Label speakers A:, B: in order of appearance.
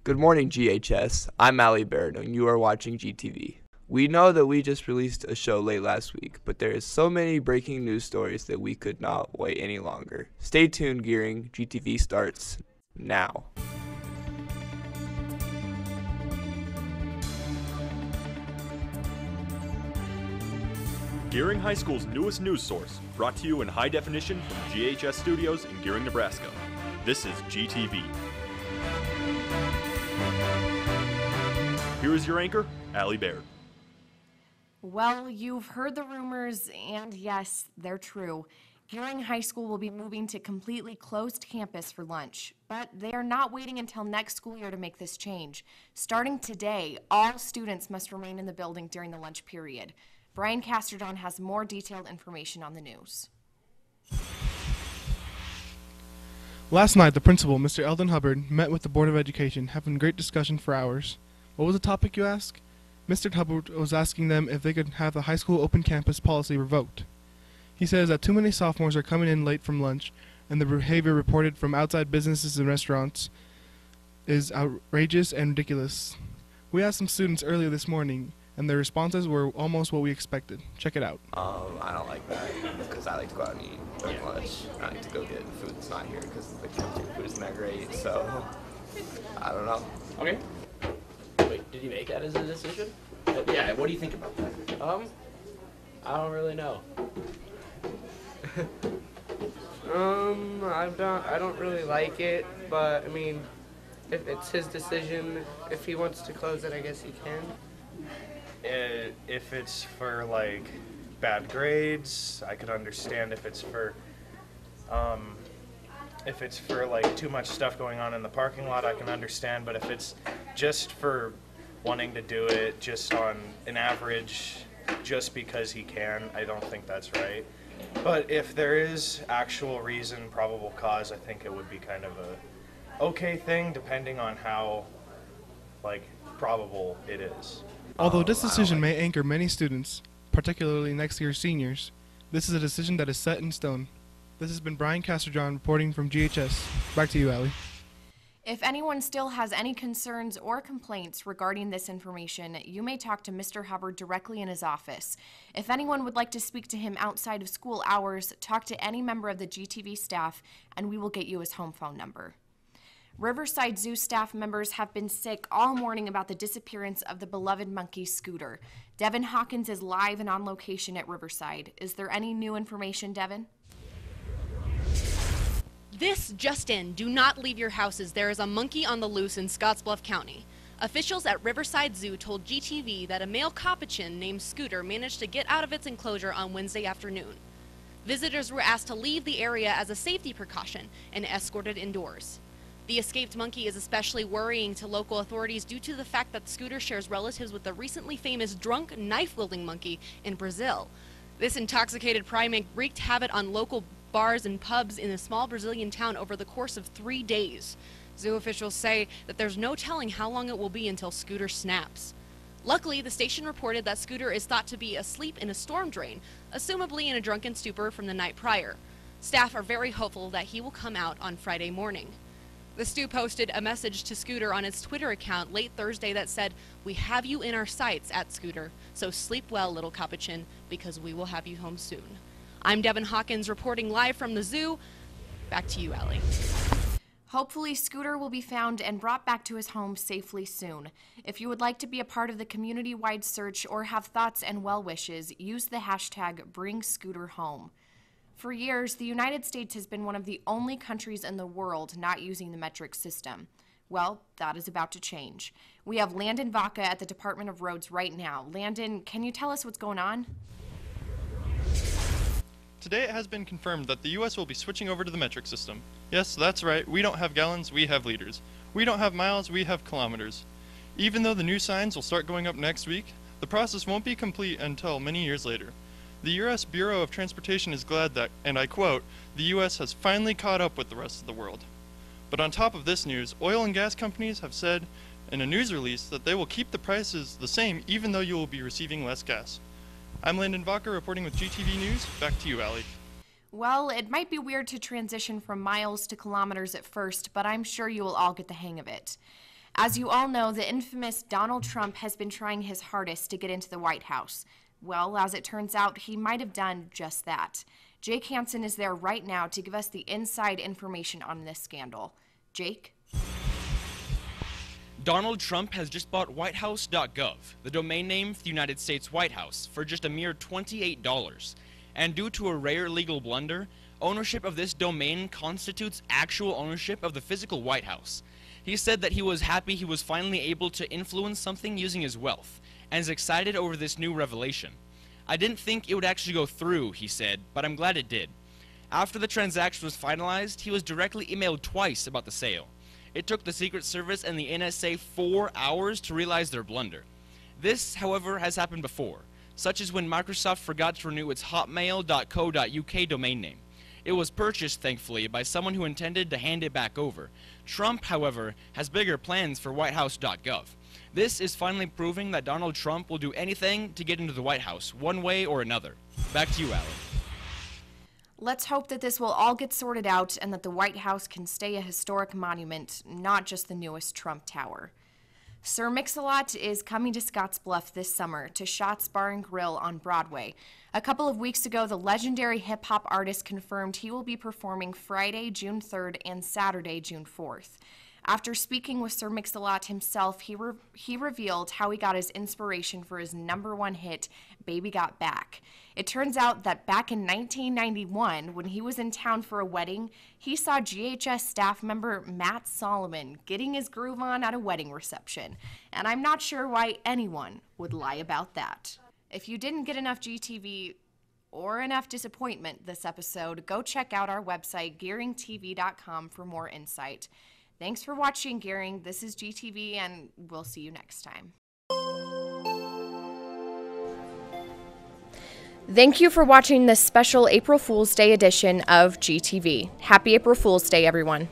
A: Good morning, GHS. I'm Ali Baird, and you are watching GTV. We know that we just released a show late last week, but there is so many breaking news stories that we could not wait any longer. Stay tuned, Gearing. GTV starts now.
B: Gearing High School's newest news source, brought to you in high definition from GHS Studios in Gearing, Nebraska. This is GTV. Here is your anchor, Ali Baird.
C: Well, you've heard the rumors, and yes, they're true. Gearing High School will be moving to completely closed campus for lunch, but they are not waiting until next school year to make this change. Starting today, all students must remain in the building during the lunch period. Brian Casterdon has more detailed information on the news.
D: Last night, the principal, Mr. Eldon Hubbard, met with the Board of Education, having great discussion for hours. What was the topic, you ask? Mr. Hubbard was asking them if they could have the high school open campus policy revoked. He says that too many sophomores are coming in late from lunch, and the behavior reported from outside businesses and restaurants is outrageous and ridiculous. We asked some students earlier this morning, and their responses were almost what we expected. Check it out.
A: I don't like that because I like to go out and eat during lunch. I like to go get food that's not here because the cafeteria food isn't that great. So, I don't know.
E: Okay. Wait, did you make that as a decision? Yeah, what do you think about that?
F: I don't really know. I don't really like it, but I mean, if it's his decision, if he wants to close it, I guess he can.
G: If it's for like bad grades, I could understand. If it's for like too much stuff going on in the parking lot, I can understand. But if it's just for wanting to do it just on an average, just because he can, I don't think that's right. But if there is actual reason, probable cause, I think it would be kind of a okay thing, depending on how like probable it is.
D: Although this decision may anger many students, particularly next year's seniors, this is a decision that is set in stone. This has been Brian Casterdon reporting from GHS. Back to you, Ali.
C: If anyone still has any concerns or complaints regarding this information, you may talk to Mr. Hubbard directly in his office. If anyone would like to speak to him outside of school hours, talk to any member of the GTV staff, and we will get you his home phone number. Riverside Zoo staff members have been sick all morning about the disappearance of the beloved monkey Scooter. Devin Hawkins is live and on location at Riverside. Is there any new information, Devin?
H: This just in, do not leave your houses. There is a monkey on the loose in Scottsbluff County. Officials at Riverside Zoo told GTV that a male capuchin named Scooter managed to get out of its enclosure on Wednesday afternoon. Visitors were asked to leave the area as a safety precaution and escorted indoors. The escaped monkey is especially worrying to local authorities due to the fact that Scooter shares relatives with the recently famous drunk knife-wielding monkey in Brazil. This intoxicated primate wreaked havoc on local bars and pubs in a small Brazilian town over the course of 3 days. Zoo officials say that there's no telling how long it will be until Scooter snaps. Luckily, the station reported that Scooter is thought to be asleep in a storm drain, assumably in a drunken stupor from the night prior. Staff are very hopeful that he will come out on Friday morning. The Stu posted a message to Scooter on its Twitter account late Thursday that said, "We have you in our sights at Scooter, so sleep well, little capuchin, because we will have you home soon." I'm Devin Hawkins reporting live from the zoo. Back to you, Ellie.
C: Hopefully, Scooter will be found and brought back to his home safely soon. If you would like to be a part of the community-wide search or have thoughts and well wishes, use the hashtag #BringScooterHome. For years, the United States has been one of the only countries in the world not using the metric system. Well, that is about to change. We have Landon Vaca at the Department of Roads right now. Landon, can you tell us what's going on?
I: Today it has been confirmed that the U.S. will be switching over to the metric system. Yes, that's right, we don't have gallons, we have liters. We don't have miles, we have kilometers. Even though the new signs will start going up next week, the process won't be complete until many years later. The U.S. Bureau of Transportation is glad that, and I quote, "the U.S. has finally caught up with the rest of the world." But on top of this news, oil and gas companies have said in a news release that they will keep the prices the same even though you will be receiving less gas. I'm Landon Vaca reporting with GTV News. Back to you, Allie.
C: Well, it might be weird to transition from miles to kilometers at first, but I'm sure you will all get the hang of it. As you all know, the infamous Donald Trump has been trying his hardest to get into the White House. Well, as it turns out, he might have done just that. Jake Hansen is there right now to give us the inside information on this scandal. Jake?
J: Donald Trump has just bought whitehouse.gov, the domain name for the United States White House, for just a mere $28. And due to a rare legal blunder, ownership of this domain constitutes actual ownership of the physical White House. He said that he was happy he was finally able to influence something using his wealth, and is excited over this new revelation. I didn't think it would actually go through, he said, but I'm glad it did. After the transaction was finalized, he was directly emailed twice about the sale. It took the Secret Service and the NSA 4 hours to realize their blunder. This, however, has happened before, such as when Microsoft forgot to renew its hotmail.co.uk domain name. It was purchased, thankfully, by someone who intended to hand it back over. Trump, however, has bigger plans for whitehouse.gov. This is finally proving that Donald Trump will do anything to get into the White House, one way or another. Back to you, Alan.
C: Let's hope that this will all get sorted out and that the White House can stay a historic monument, not just the newest Trump Tower. Sir Mix-a-Lot is coming to Scottsbluff this summer to Shots Bar and Grill on Broadway. A couple of weeks ago, the legendary hip-hop artist confirmed he will be performing Friday, June 3rd and Saturday, June 4th. After speaking with Sir Mix-a-Lot himself, he revealed how he got his inspiration for his #1 hit, Baby Got Back. It turns out that back in 1991, when he was in town for a wedding, he saw GHS staff member Matt Solomon getting his groove on at a wedding reception. And I'm not sure why anyone would lie about that. If you didn't get enough GTV or enough disappointment this episode, go check out our website, gearingtv.com, for more insight. Thanks for watching, Gearing. This is GTV, and we'll see you next time. Thank you for watching this special April Fool's Day edition of GTV. Happy April Fool's Day, everyone.